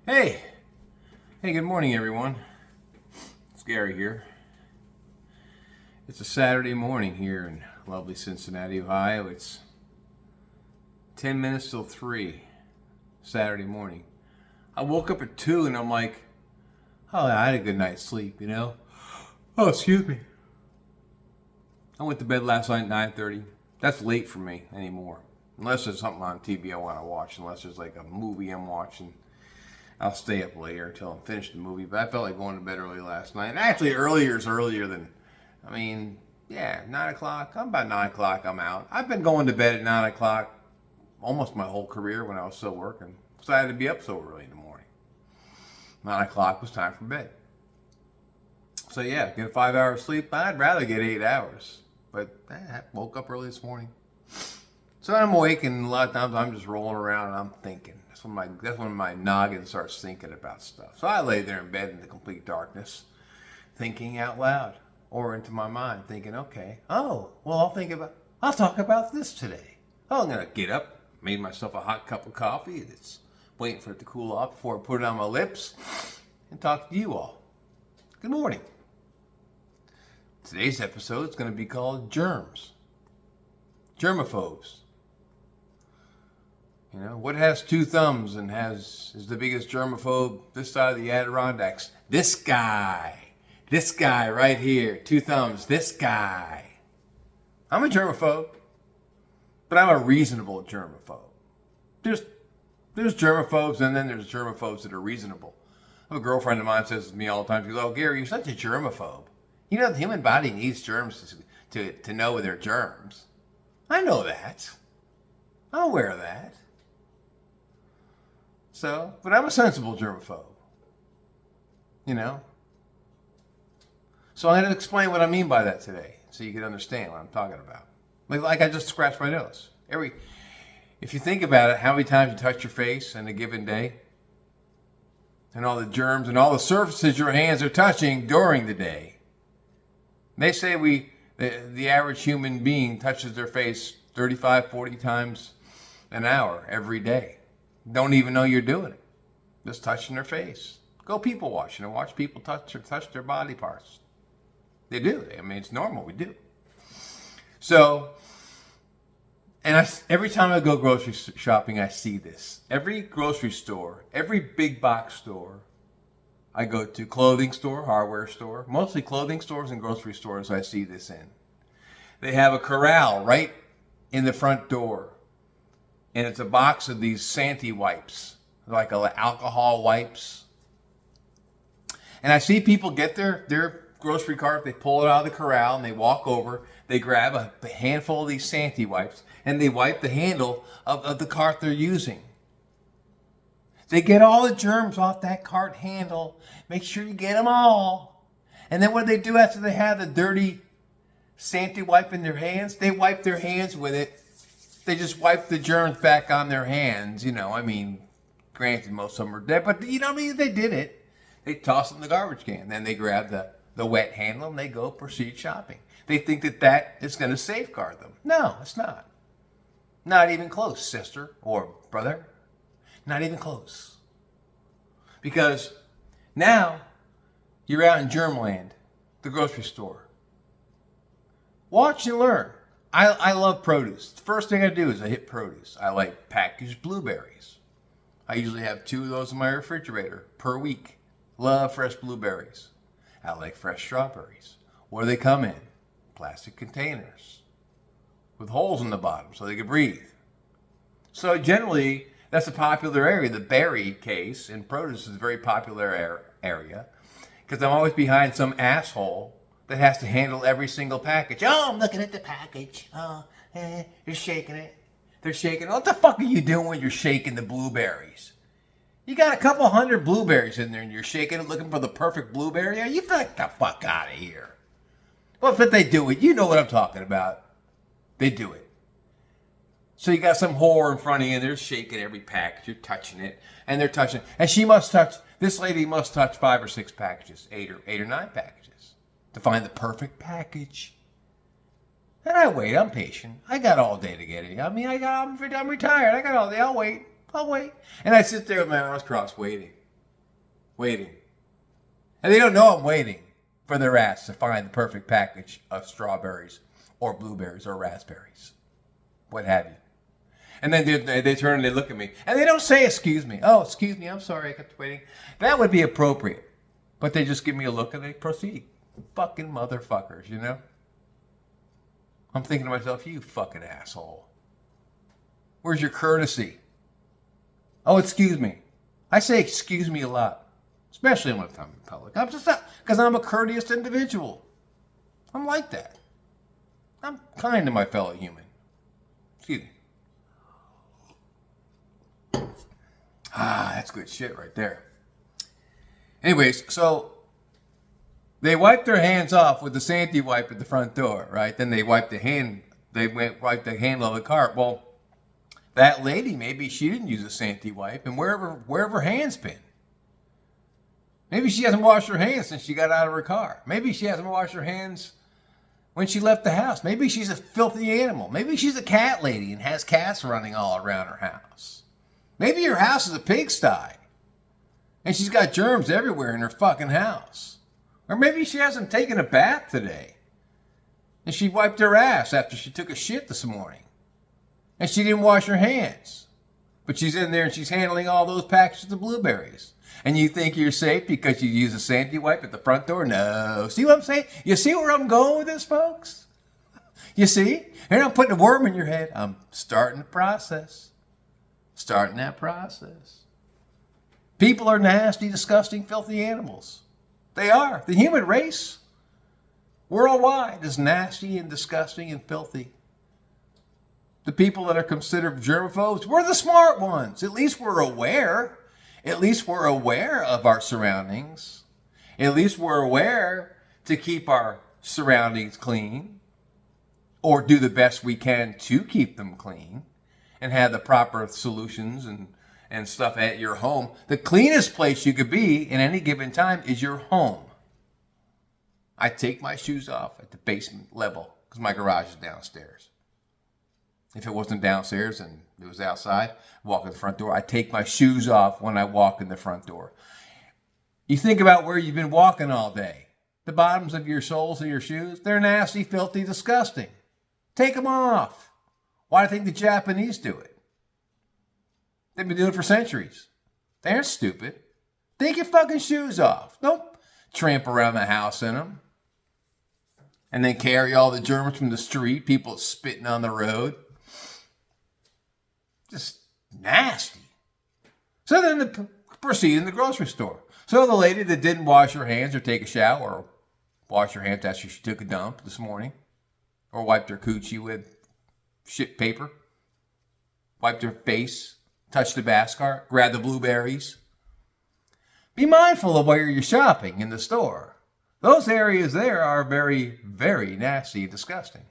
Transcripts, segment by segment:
Hey, good morning, everyone. It's Gary here. It's a Saturday morning here in lovely Cincinnati, Ohio. It's 10 minutes till 3 Saturday morning. I woke up at 2 and I'm like, oh, I had a good night's sleep, you know? Oh, excuse me. I went to bed last night at 9:30. That's late for me anymore. Unless there's something on TV I want to watch, unless there's like a movie I'm watching. I'll stay up later until I'm finished the movie, but I felt like going to bed early last night. And actually, earlier is earlier than, 9 o'clock. I'm about 9 o'clock, I'm out. I've been going to bed at 9 o'clock almost my whole career when I was still working, because I had to be up so early in the morning. 9 o'clock was time for bed. So yeah, get 5 hours sleep. I'd rather get 8 hours, but I woke up early this morning. So I'm awake, and a lot of times I'm just rolling around and I'm thinking. That's when my noggin starts thinking about stuff. So I lay there in bed in the complete darkness, thinking out loud, or into my mind, thinking, okay, I'll talk about this today. Oh, I'm gonna get up, made myself a hot cup of coffee. It's waiting for it to cool off before I put it on my lips, and talk to you all. Good morning. Today's episode is going to be called Germs. Germaphobes. You know, what has two thumbs and is the biggest germaphobe this side of the Adirondacks? This guy right here, 2 thumbs, this guy. I'm a germaphobe, but I'm a reasonable germaphobe. There's germaphobes, and then there's germaphobes that are reasonable. A girlfriend of mine says to me all the time, she goes, oh, Gary, you're such a germaphobe. You know, the human body needs germs to know they're germs. I know that. I'm aware of that. So, but I'm a sensible germaphobe. You know? So I'm going to explain what I mean by that today, so you can understand what I'm talking about. Like I just scratched my nose. If you think about it, how many times you touch your face in a given day? And all the germs and all the surfaces your hands are touching during the day. They say the average human being touches their face 35, 40 times an hour every day. Don't even know you're doing it. Just touching their face. Go people watching and watch people touch their body parts. They do. I mean, it's normal. We do. So, and every time I go grocery shopping, I see this. Every grocery store, every big box store I go to, clothing store, hardware store, mostly clothing stores and grocery stores, I see this in. They have a corral right in the front door. And it's a box of these Santi wipes, like alcohol wipes. And I see people get their grocery cart, they pull it out of the corral, and they walk over, they grab a handful of these Santi wipes, and they wipe the handle of the cart they're using. They get all the germs off that cart handle. Make sure you get them all. And then what do they do after they have the dirty Santi wipe in their hands? They wipe their hands with it. They just wipe the germs back on their hands, granted most of them are dead, but they did it. They toss it in the garbage can. Then they grab the wet handle and they go proceed shopping. They think that is going to safeguard them. No, it's not. Not even close, sister or brother. Not even close. Because now you're out in Germland, the grocery store. Watch and learn. I love produce. The first thing I do is I hit produce. I like packaged blueberries. I usually have 2 of those in my refrigerator per week. Love fresh blueberries. I like fresh strawberries. Where do they come in? Plastic containers with holes in the bottom so they can breathe. So generally, that's a popular area. The berry case in produce is a very popular area because I'm always behind some asshole that has to handle every single package. Oh, I'm looking at the package. You're shaking it. They're shaking it. What the fuck are you doing when you're shaking the blueberries? You got a couple hundred blueberries in there and you're shaking it looking for the perfect blueberry? You get the fuck out of here. Well, if they do it, you know what I'm talking about. They do it. So you got some whore in front of you and they're shaking every package. You're touching it and they're touching it. And this lady must touch 5 or 6 packages, 8 or 9 packages. To find the perfect package. And I wait. I'm patient. I got all day to get it. I'm retired. I got all day. I'll wait. And I sit there with my arms crossed waiting. Waiting. And they don't know I'm waiting for their ass to find the perfect package of strawberries or blueberries or raspberries. What have you. And then they turn and they look at me. And they don't say, excuse me. Oh, excuse me, I'm sorry, I kept waiting. That would be appropriate. But they just give me a look and they proceed. Fucking motherfuckers, you know? I'm thinking to myself, you fucking asshole. Where's your courtesy? Oh, excuse me. I say excuse me a lot. Especially when I'm in public. I'm just not, because I'm a courteous individual. I'm like that. I'm kind to my fellow human. Excuse me. Ah, that's good shit right there. Anyways, so they wiped their hands off with the Santee wipe at the front door, right? Then they wiped the wiped the handle of the car. Well, that lady, maybe she didn't use a Santee wipe, and wherever her hands been. Maybe she hasn't washed her hands since she got out of her car. Maybe she hasn't washed her hands when she left the house. Maybe she's a filthy animal. Maybe she's a cat lady and has cats running all around her house. Maybe her house is a pigsty and she's got germs everywhere in her fucking house. Or maybe she hasn't taken a bath today and she wiped her ass after she took a shit this morning and she didn't wash her hands. But she's in there and she's handling all those packages of blueberries. And you think you're safe because you use a Santee wipe at the front door? No. See what I'm saying? You see where I'm going with this, folks? You see? And I'm putting a worm in your head. I'm starting the process. Starting that process. People are nasty, disgusting, filthy animals. They are. The human race worldwide is nasty and disgusting and filthy. The people that are considered germaphobes, we're the smart ones. At least we're aware. At least we're aware of our surroundings. At least we're aware to keep our surroundings clean or do the best we can to keep them clean and have the proper solutions and stuff at your home. The cleanest place you could be in any given time is your home. I take my shoes off at the basement level because my garage is downstairs. If it wasn't downstairs and it was outside, walk in the front door. I take my shoes off when I walk in the front door. You think about where you've been walking all day. The bottoms of your soles of your shoes, they're nasty, filthy, disgusting. Take them off. Why do you think the Japanese do it? They've been doing it for centuries. They aren't stupid. Take your fucking shoes off. Don't tramp around the house in them. And then carry all the germs from the street, people spitting on the road. Just nasty. So then proceed in the grocery store. So the lady that didn't wash her hands or take a shower or wash her hands after she took a dump this morning or wiped her coochie with shit paper, wiped her face, touched the basket cart, grabbed the blueberries. Be mindful of where you're shopping in the store. Those areas there are very, very nasty and disgusting.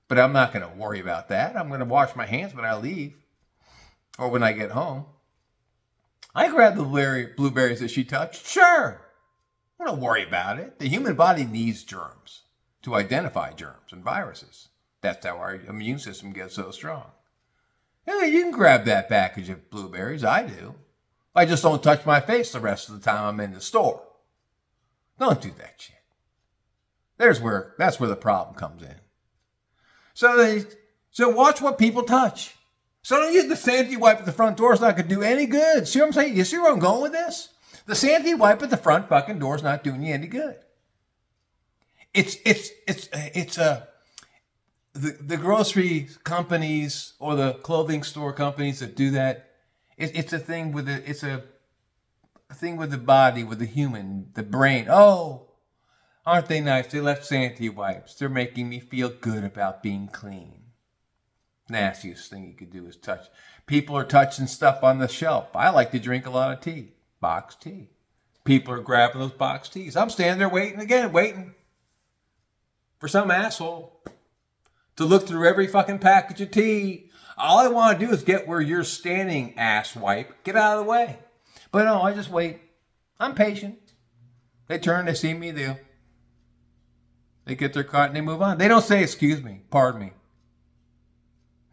But I'm not going to worry about that. I'm going to wash my hands when I leave. Or when I get home. I grab the blueberries that she touched. Sure. I don't worry about it. The human body needs germs to identify germs and viruses. That's how our immune system gets so strong. Yeah, you can grab that package of blueberries. I do. I just don't touch my face the rest of the time I'm in the store. Don't do that shit. That's where the problem comes in. So watch what people touch. So don't use the Santee wipe at the front door. It's not going to do any good. See what I'm saying? You see where I'm going with this? The Santee wipe at the front fucking door is not doing you any good. The grocery companies or the clothing store companies that do that. It's a thing with the body, with the human, the brain. Oh, aren't they nice? They left Santee wipes. They're making me feel good about being clean. Nastiest thing you could do is touch. People are touching stuff on the shelf. I like to drink a lot of tea, box tea. People are grabbing those box teas. I'm standing there waiting for some asshole to look through every fucking package of tea. All I want to do is get where you're standing, ass wipe. Get out of the way. But no, I just wait. I'm patient. They turn, they see me, they get their cart and they move on. They don't say, excuse me, pardon me.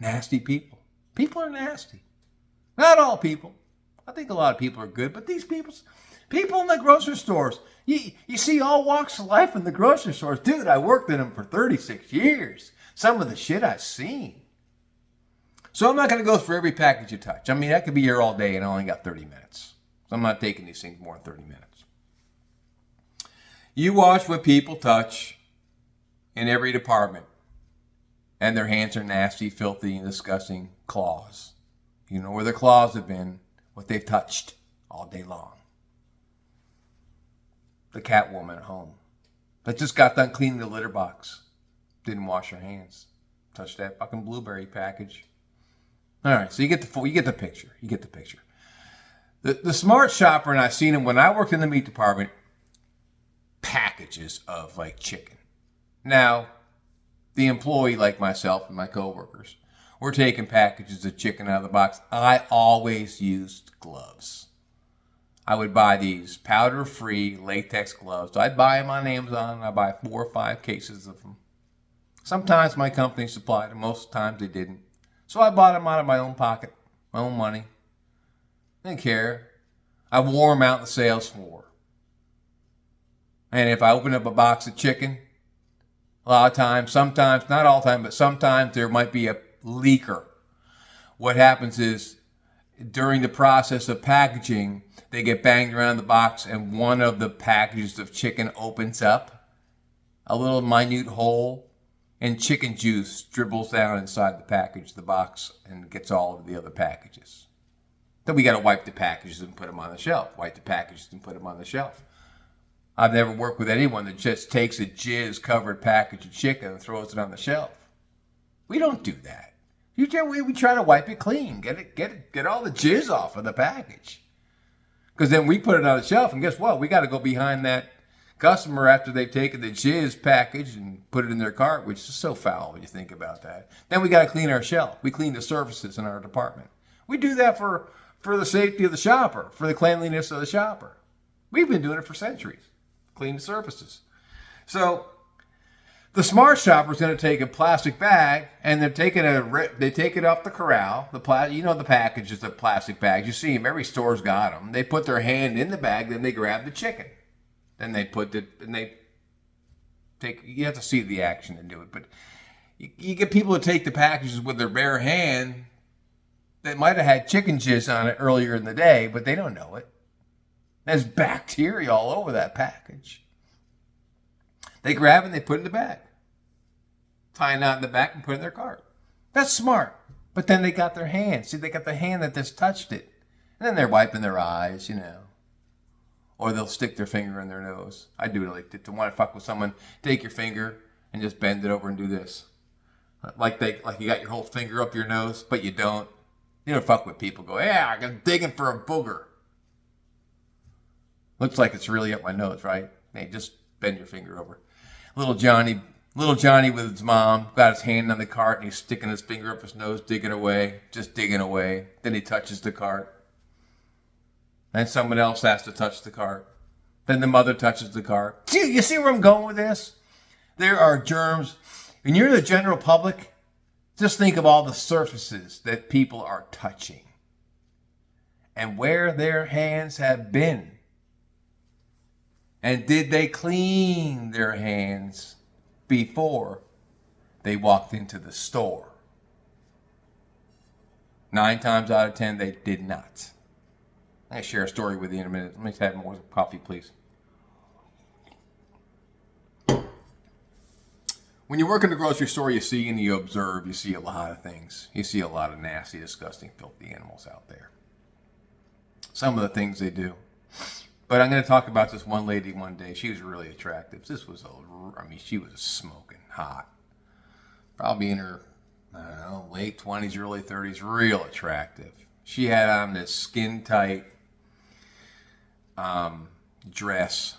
Nasty people. People are nasty. Not all people. I think a lot of people are good, but these people in the grocery stores, you see all walks of life in the grocery stores. Dude, I worked in them for 36 years. Some of the shit I've seen. So I'm not going to go through every package you touch. I mean, I could be here all day and I only got 30 minutes. So I'm not taking these things more than 30 minutes. You watch what people touch in every department. And their hands are nasty, filthy, and disgusting claws. You know where their claws have been, what they've touched all day long. The cat woman at home that just got done cleaning the litter box. Didn't wash her hands. Touched that fucking blueberry package. All right, so you get the picture. You get the picture. The smart shopper, and I seen him when I worked in the meat department, packages of like chicken. Now, the employee like myself and my coworkers, we're taking packages of chicken out of the box. I always used gloves. I would buy these powder-free latex gloves. I'd buy them on Amazon. I'd buy 4 or 5 cases of them. Sometimes my company supplied them. Most times they didn't. So I bought them out of my own pocket, my own money. Didn't care. I wore them out in the sales floor. And if I opened up a box of chicken, a lot of times, sometimes, not all the time, but sometimes there might be a leaker. What happens is, during the process of packaging, they get banged around the box and one of the packages of chicken opens up, a little minute hole, and chicken juice dribbles down inside the package, the box, and gets all of the other packages. Then we got to wipe the packages and put them on the shelf. Wipe the packages and put them on the shelf. I've never worked with anyone that just takes a jizz-covered package of chicken and throws it on the shelf. We don't do that. We try to wipe it clean. Get all the jizz off of the package. Because then we put it on the shelf, and guess what? We got to go behind that customer after they've taken the jizz package and put it in their cart, which is so foul when you think about that. Then we got to clean our shelf. We clean the surfaces in our department. We do that for the safety of the shopper, for the cleanliness of the shopper. We've been doing it for centuries. Clean the surfaces. So the smart shopper is going to take a plastic bag and they take it off the corral. The package is the plastic bags. You see them. Every store's got them. They put their hand in the bag, then they grab the chicken. Then they you have to see the action to do it. But you get people to take the packages with their bare hand that might have had chicken jizz on it earlier in the day, but they don't know it. There's bacteria all over that package. They grab it and they put it in the bag. Tie a knot in the back and put it in their cart. That's smart. But then they got their hand. See, they got the hand that just touched it. And then they're wiping their eyes, Or they'll stick their finger in their nose. I do it like to want to fuck with someone. Take your finger and just bend it over and do this. Like you got your whole finger up your nose, but you don't. You don't fuck with people. Go, yeah, I'm digging for a booger. Looks like it's really up my nose, right? Hey, just bend your finger over. Little Johnny with his mom got his hand on the cart and he's sticking his finger up his nose, digging away. Then he touches the cart. Then someone else has to touch the cart. Then the mother touches the cart. See, you see where I'm going with this? There are germs. When you're the general public, just think of all the surfaces that people are touching and where their hands have been. And did they clean their hands before they walked into the store? 9 times out of 10, they did not. I'm going to share a story with you in a minute. Let me have more coffee, please. When you work in the grocery store, you see and you observe, you see a lot of things. You see a lot of nasty, disgusting, filthy animals out there. Some of the things they do. But I'm going to talk about this one lady one day. She was really attractive. She was smoking hot. Probably in her, late 20s, early 30s. Real attractive. She had on this skin-tight dress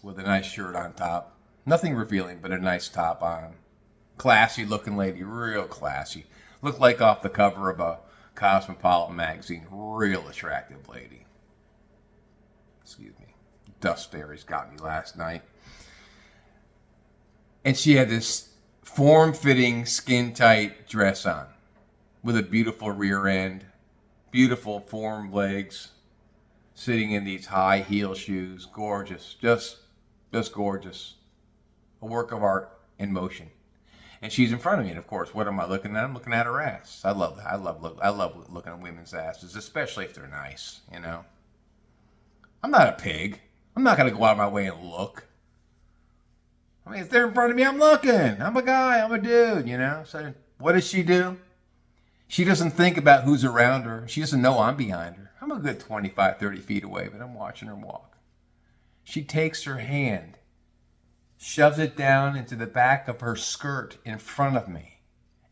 with a nice shirt on top. Nothing revealing, but a nice top on. Classy looking lady, real classy. Looked like off the cover of a Cosmopolitan magazine. Real attractive lady. Excuse me. Dust fairies got me last night. And she had this form-fitting, skin-tight dress on with a beautiful rear end, beautiful formed legs, sitting in these high heel shoes. Gorgeous. Just gorgeous. A work of art in motion. And she's in front of me, and of course, what am I looking at? I'm looking at her ass. I love that. I love looking at women's asses, especially if they're nice, you know. I'm not a pig. I'm not going to go out of my way and look. I mean, if they're in front of me, I'm looking. I'm a guy. I'm a dude, you know. So what does she do? She doesn't think about who's around her. She doesn't know I'm behind her. I'm a good 25, 30 feet away, but I'm watching her walk. She takes her hand, shoves it down into the back of her skirt in front of me,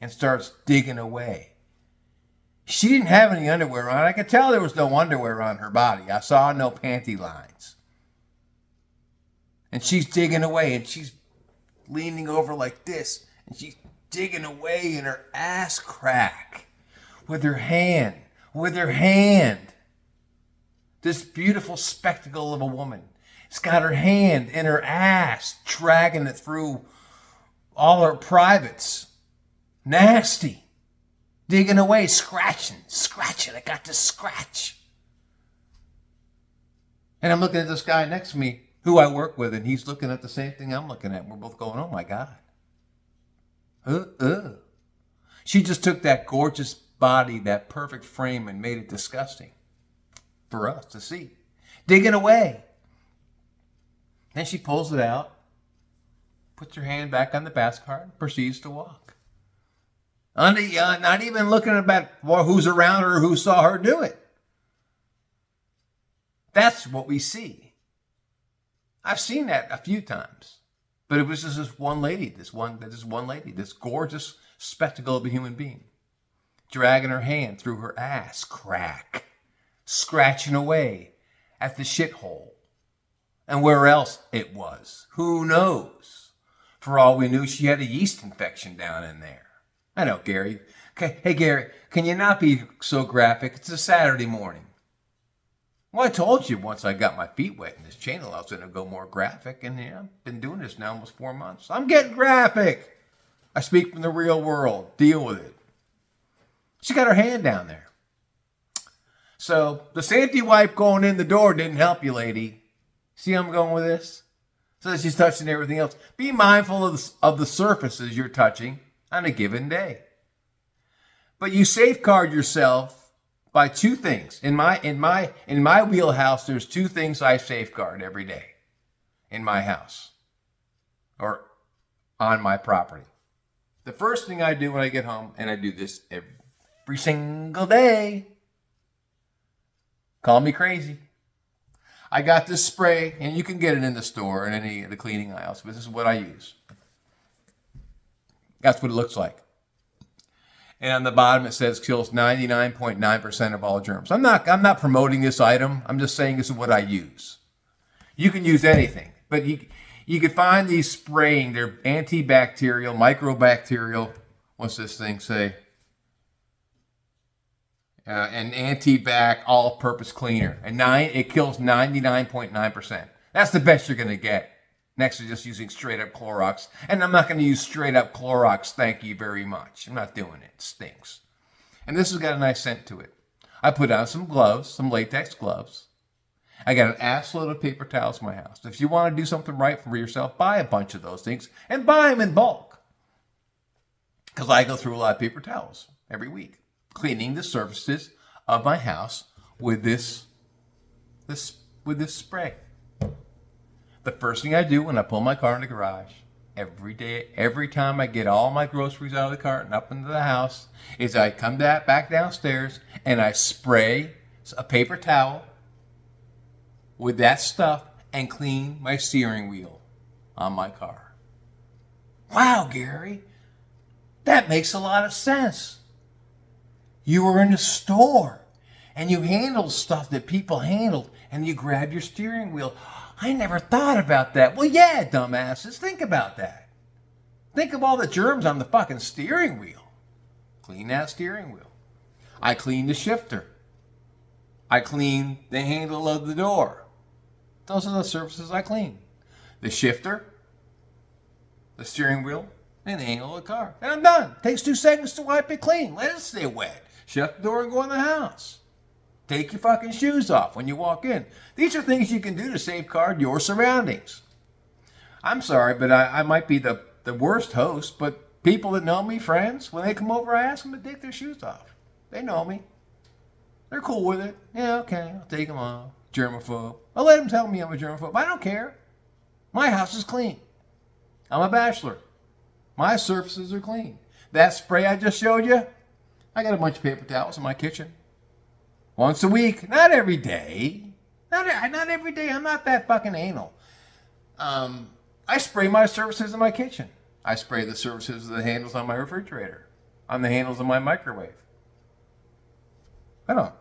and starts digging away. She didn't have any underwear on. I could tell there was no underwear on her body. I saw no panty lines. And she's digging away, and she's leaning over like this, and she's digging away in her ass crack with her hand. This beautiful spectacle of a woman. It's got her hand in her ass, dragging it through all her privates. Nasty. Digging away, scratching. I got to scratch. And I'm looking at this guy next to me who I work with, and he's looking at the same thing I'm looking at. We're both going, oh my God. She just took that gorgeous body, that perfect frame, and made it disgusting for us to see. Digging away. Then she pulls it out, puts her hand back on the basket cart, and proceeds to walk. Not even looking about who's around her or who saw her do it. That's what we see. I've seen that a few times. But it was just this one lady, this gorgeous spectacle of a human being, dragging her hand through her ass crack, scratching away at the shithole. And where else it was, who knows? For all we knew, she had a yeast infection down in there. I know, Gary. Okay, hey, Gary, can you not be so graphic? It's a Saturday morning. Well, I told you once I got my feet wet in this channel, I was going to go more graphic. And yeah, I've been doing this now almost 4 months. I'm getting graphic. I speak from the real world. Deal with it. She got her hand down there. So the safety wipe going in the door didn't help you, lady. See how I'm going with this? So she's touching everything else. Be mindful of the surfaces you're touching on a given day. But you safeguard yourself by two things. In my wheelhouse, there's two things I safeguard every day in my house or on my property. The first thing I do when I get home, and I do this every single day, call me crazy. I got this spray, and you can get it in the store in any of the cleaning aisles, but this is what I use. That's what it looks like. And on the bottom it says kills 99.9% of all germs. I'm not promoting this item. I'm just saying this is what I use. You can use anything, but you can find these spraying. They're antibacterial, microbacterial. What's this thing say? An anti-bac all-purpose cleaner. And it kills 99.9%. That's the best you're going to get. Next to just using straight up Clorox. And I'm not going to use straight up Clorox, thank you very much. I'm not doing it. It stinks. And this has got a nice scent to it. I put on some gloves, some latex gloves. I got an ass load of paper towels in my house. If you want to do something right for yourself, buy a bunch of those things and buy them in bulk. Because I go through a lot of paper towels every week, cleaning the surfaces of my house with this spray. The first thing I do when I pull my car in the garage, every day, every time I get all my groceries out of the cart and up into the house, is I come back downstairs and I spray a paper towel with that stuff and clean my steering wheel on my car. Wow, Gary, that makes a lot of sense. You were in a store and you handled stuff that people handled and you grab your steering wheel. I never thought about that. Well, yeah, dumbasses, think about that. Think of all the germs on the fucking steering wheel. Clean that steering wheel. I clean the shifter. I clean the handle of the door. Those are the surfaces I clean. The shifter, the steering wheel, and the handle of the car. And I'm done. Takes 2 seconds to wipe it clean. Let it stay wet. Shut the door and go in the house. Take your fucking shoes off when you walk in. These are things you can do to safeguard your surroundings. I'm sorry, but I might be the worst host, but people that know me, friends, when they come over, I ask them to take their shoes off. They know me. They're cool with it. Yeah, okay, I'll take them off. Germaphobe. I'll let them tell me I'm a germaphobe. I don't care. My house is clean. I'm a bachelor. My surfaces are clean. That spray I just showed you, I got a bunch of paper towels in my kitchen. Once a week, not every day. Not every day. I'm not that fucking anal. I spray my surfaces in my kitchen. I spray the surfaces of the handles on my refrigerator, on the handles of my microwave. I don't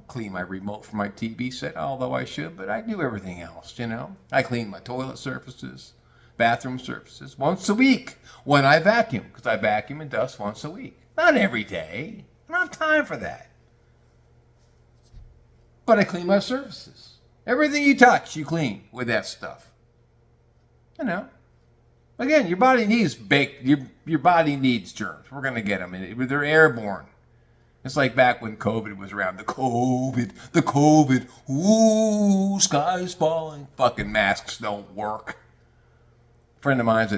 clean my remote for my TV set, although I should, but I do everything else, you know. I clean my toilet surfaces, bathroom surfaces once a week when I vacuum, because I vacuum and dust once a week. Not every day. I don't have time for that. But I clean my surfaces. Everything you touch, you clean with that stuff. You know. Again, your body needs your body needs germs. We're going to get them. They're airborne. It's like back when COVID was around. The COVID. Ooh, sky's falling. Fucking masks don't work. A friend of mine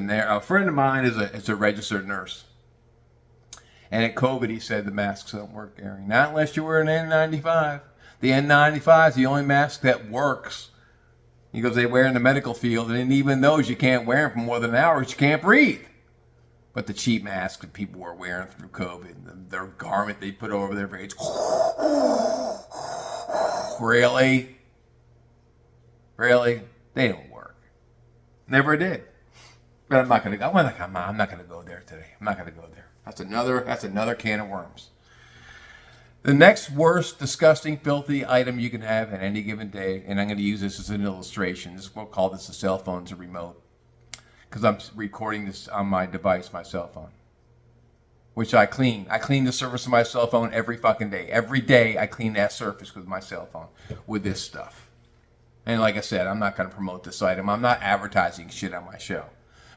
is a registered nurse. And at COVID, he said the masks don't work, Gary. Not unless you wear an N95. The N95 is the only mask that works. He goes, they wear in the medical field, and even those you can't wear them for more than an hour, you can't breathe. But the cheap masks that people were wearing through COVID, their garment they put over their face. Really? Really? They don't work. Never did. But I'm not gonna go. I'm not gonna go there today. I'm not gonna go there. That's another can of worms. The next worst, disgusting, filthy item you can have at any given day, and I'm going to use this as an illustration. We'll call this a cell phone as a remote, because I'm recording this on my device, my cell phone, which I clean. I clean the surface of my cell phone every fucking day. Every day I clean that surface with my cell phone with this stuff. And like I said, I'm not going to promote this item. I'm not advertising shit on my show,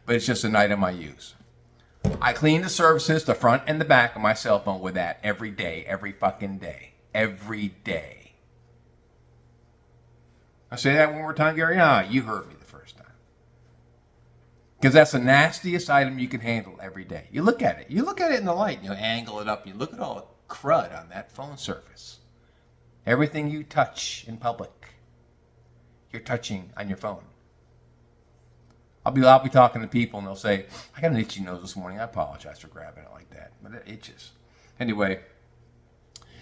but it's just an item I use. I clean the surfaces, the front and the back of my cell phone with that every day, every fucking day, every day. I say that one more time, Gary. You heard me the first time. Because that's the nastiest item you can handle every day. You look at it. You look at it in the light. You angle it up. You look at all the crud on that phone surface. Everything you touch in public, you're touching on your phone. I'll be talking to people and they'll say, I got an itchy nose this morning. I apologize for grabbing it like that, but it itches. Anyway,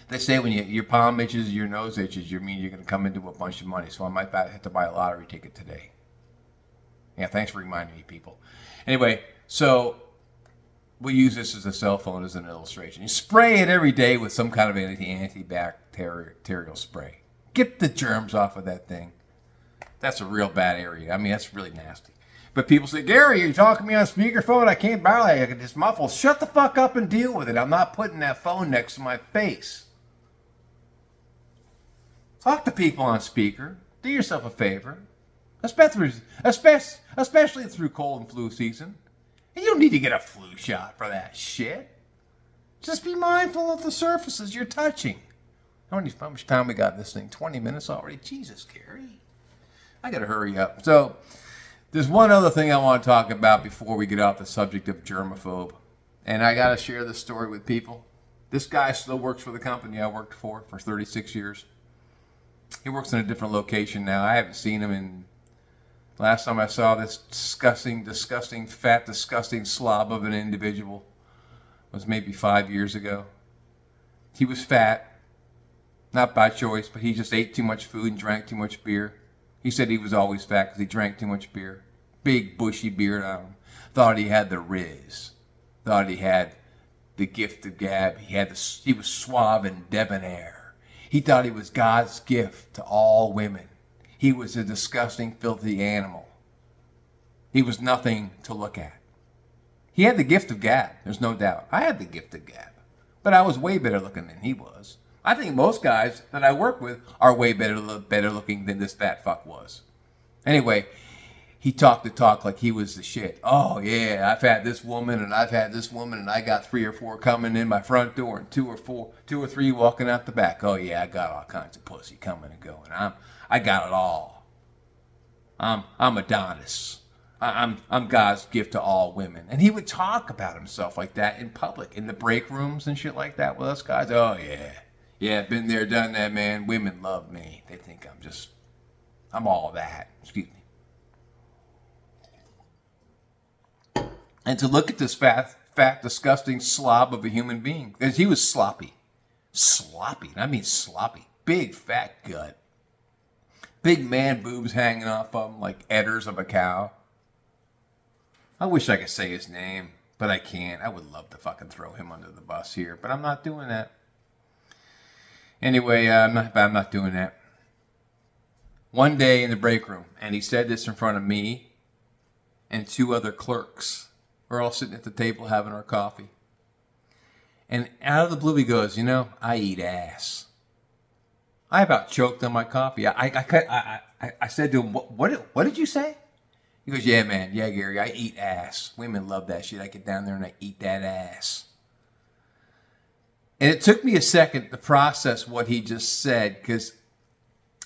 they say when your palm itches, your nose itches, you mean you're going to come into a bunch of money. So I might have to buy a lottery ticket today. Yeah, thanks for reminding me, people. Anyway, so we use this as a cell phone as an illustration. You spray it every day with some kind of antibacterial spray. Get the germs off of that thing. That's a real bad area. I mean, that's really nasty. But people say, Gary, you're talking to me on speakerphone. I can't barely. I can just muffle. Shut the fuck up and deal with it. I'm not putting that phone next to my face. Talk to people on speaker. Do yourself a favor. Especially through cold and flu season. And you don't need to get a flu shot for that shit. Just be mindful of the surfaces you're touching. How much time we got in this thing? 20 minutes already? Jesus, Gary. I got to hurry up. So there's one other thing I want to talk about before we get off the subject of germaphobe. And I got to share this story with people. This guy still works for the company I worked for 36 years. He works in a different location now. I haven't seen him in... Last time I saw this disgusting, fat, disgusting slob of an individual was maybe 5 years ago. He was fat. Not by choice, but he just ate too much food and drank too much beer. He said he was always fat because he drank too much beer. Big, bushy beard on him. Thought he had the riz. Thought he had the gift of gab. He was suave and debonair. He thought he was God's gift to all women. He was a disgusting, filthy animal. He was nothing to look at. He had the gift of gab, there's no doubt. I had the gift of gab. But I was way better looking than he was. I think most guys that I work with are way better looking than this fat fuck was. Anyway, he talked the talk like he was the shit. Oh yeah, I've had this woman and I've had this woman and I got 3 or 4 coming in my front door and 2 or 3 walking out the back. Oh yeah, I got all kinds of pussy coming and going. I got it all. I'm Adonis. I'm God's gift to all women. And he would talk about himself like that in public, in the break rooms and shit like that with us guys. Oh yeah. Yeah, been there, done that, man. Women love me. They think I'm all that. Excuse me. And to look at this fat, disgusting slob of a human being, because he was sloppy. Sloppy. I mean sloppy. Big, fat gut. Big man boobs hanging off of him like edders of a cow. I wish I could say his name, but I can't. I would love to fucking throw him under the bus here, but I'm not doing that. Anyway, I'm not doing that. One day in the break room, and he said this in front of me and 2 other clerks. We're all sitting at the table having our coffee. And out of the blue he goes, I eat ass. I about choked on my coffee. I said to him, what did you say? He goes, yeah, man. Yeah, Gary, I eat ass. Women love that shit. I get down there and I eat that ass. And it took me a second to process what he just said, because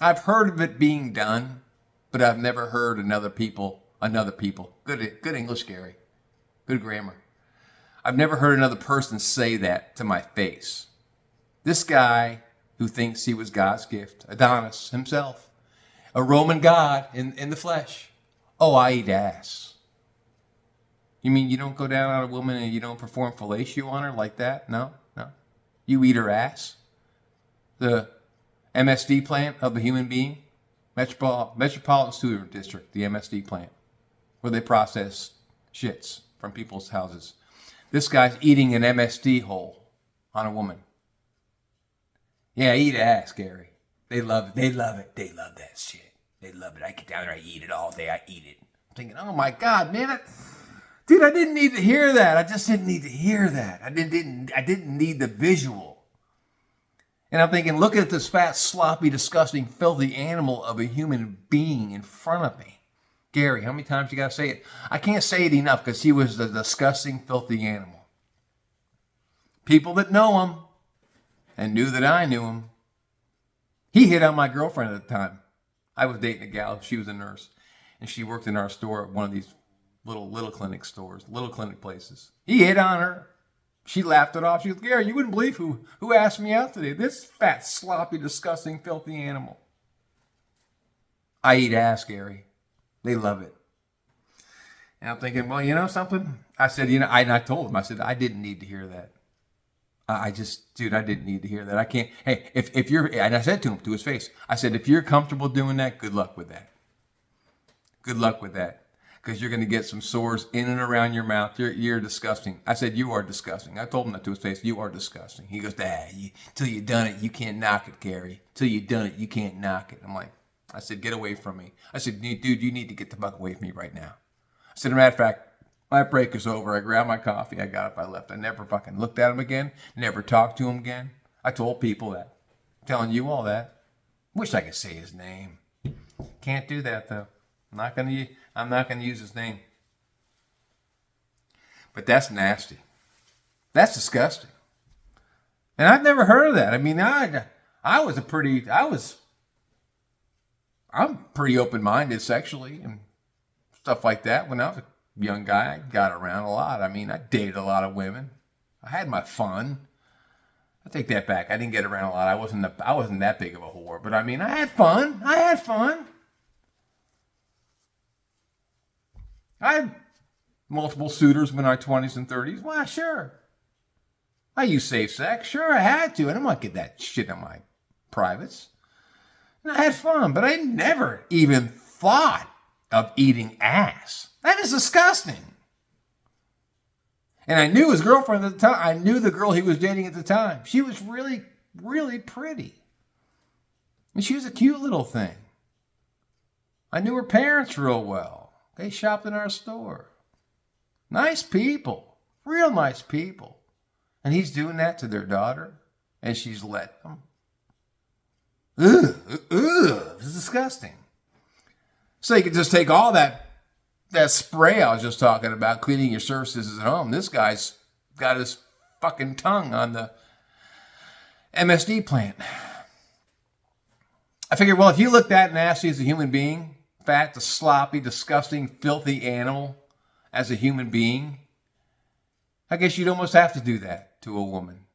I've heard of it being done, but I've never heard another people. Good English, Gary. Good grammar. I've never heard another person say that to my face. This guy who thinks he was God's gift, Adonis himself, a Roman god in the flesh. Oh, I eat ass. You mean you don't go down on a woman and you don't perform fellatio on her like that? No. You eat her ass. The MSD plant of the human being, Metropolitan Sewer District, the MSD plant, where they process shits from people's houses. This guy's eating an MSD hole on a woman. Yeah, eat ass, Gary. They love it. They love it. They love that shit. They love it. I get down there, I eat it all day. I eat it. I'm thinking, oh my God, man. Dude, I didn't need to hear that. I just didn't need to hear that. I didn't need the visual. And I'm thinking, look at this fat, sloppy, disgusting, filthy animal of a human being in front of me. Gary, how many times you got to say it? I can't say it enough, because he was the disgusting, filthy animal. People that know him and knew that I knew him. He hit on my girlfriend at the time. I was dating a gal. She was a nurse. And she worked in our store at one of these little clinic stores, little clinic places. He hit on her. She laughed it off. She goes, Gary, you wouldn't believe who asked me out today. This fat, sloppy, disgusting, filthy animal. I eat ass, Gary. They love it. And I'm thinking, well, you know something? I said, I told him, I said, I didn't need to hear that. I didn't need to hear that. I can't. Hey, if you're, and I said to him, to his face, I said, if you're comfortable doing that, good luck with that. Good luck with that. Because you're going to get some sores in and around your mouth. You're disgusting. I said, you are disgusting. I told him that to his face. You are disgusting. He goes, till you done it, you can't knock it, Gary. Till you done it, you can't knock it. I'm like, I said, get away from me. I said, dude, you need to get the fuck away from me right now. I said, as a matter of fact, my break is over. I grabbed my coffee. I got up. I left. I never fucking looked at him again. Never talked to him again. I told people that. I'm telling you all that. Wish I could say his name. Can't do that, though. I'm not gonna use his name. But that's nasty. That's disgusting. And I've never heard of that. I mean, I'm pretty open-minded sexually and stuff like that. When I was a young guy, I got around a lot. I mean, I dated a lot of women. I had my fun. I take that back. I didn't get around a lot. I wasn't that big of a whore. But I mean, I had fun. I had multiple suitors in our 20s and 30s. Well, sure. I used safe sex. Sure, I had to. I didn't want to get that shit on my privates. And I had fun, but I never even thought of eating ass. That is disgusting. And I knew his girlfriend at the time. I knew the girl he was dating at the time. She was really, really pretty. And she was a cute little thing. I knew her parents real well. They shopped in our store. Nice people. Real nice people. And he's doing that to their daughter. And she's letting them. It's disgusting. So you could just take all that that spray I was just talking about, cleaning your surfaces at home. This guy's got his fucking tongue on the MSD plant. I figured, well, if you look that nasty as a human being, fat, the sloppy, disgusting, filthy animal as a human being, I guess you'd almost have to do that to a woman.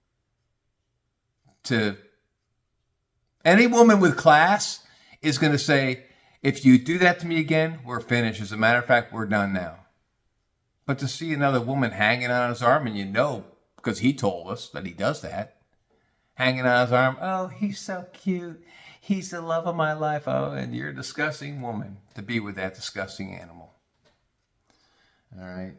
To any woman with class is going to say, if you do that to me again, we're finished. As a matter of fact, we're done now. But to see another woman hanging on his arm, and you know, because he told us that he does that, hanging on his arm, oh, he's so cute. He's the love of my life. Oh, and you're a disgusting woman to be with that disgusting animal. All right.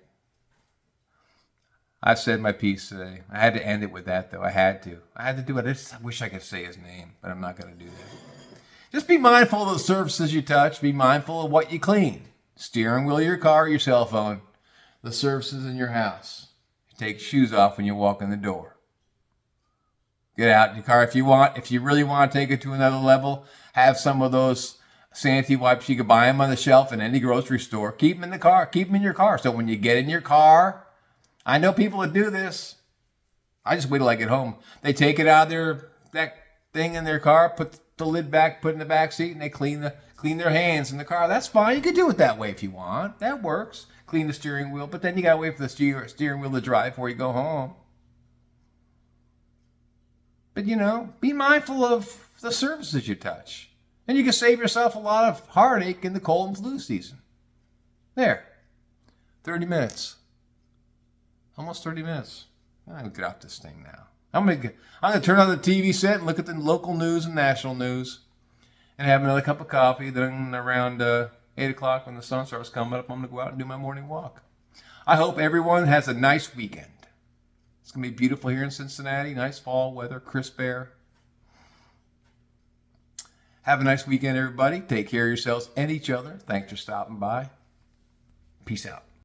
I've said my piece today. I had to end it with that, though. I had to do it. I wish I could say his name, but I'm not going to do that. Just be mindful of the surfaces you touch. Be mindful of what you clean. Steering wheel of your car, your cell phone, the surfaces in your house. Take shoes off when you walk in the door. Get out in your car if you want. If you really want to take it to another level, have some of those sanitary wipes. You can buy them on the shelf in any grocery store. Keep them in the car. Keep them in your car. So when you get in your car, I know people that do this. I just wait till I get home. They take it out of that thing in their car, put the lid back, put it in the back seat, and they clean their hands in the car. That's fine. You can do it that way if you want. That works. Clean the steering wheel, but then you gotta wait for the steering wheel to dry before you go home. But be mindful of the surfaces you touch. And you can save yourself a lot of heartache in the cold and flu season. There. 30 minutes. Almost 30 minutes. I'm going to get off this thing now. I'm going to turn on the TV set and look at the local news and national news and have another cup of coffee. Then around 8 o'clock when the sun starts coming up, I'm going to go out and do my morning walk. I hope everyone has a nice weekend. It's going to be beautiful here in Cincinnati. Nice fall weather, crisp air. Have a nice weekend, everybody. Take care of yourselves and each other. Thanks for stopping by. Peace out.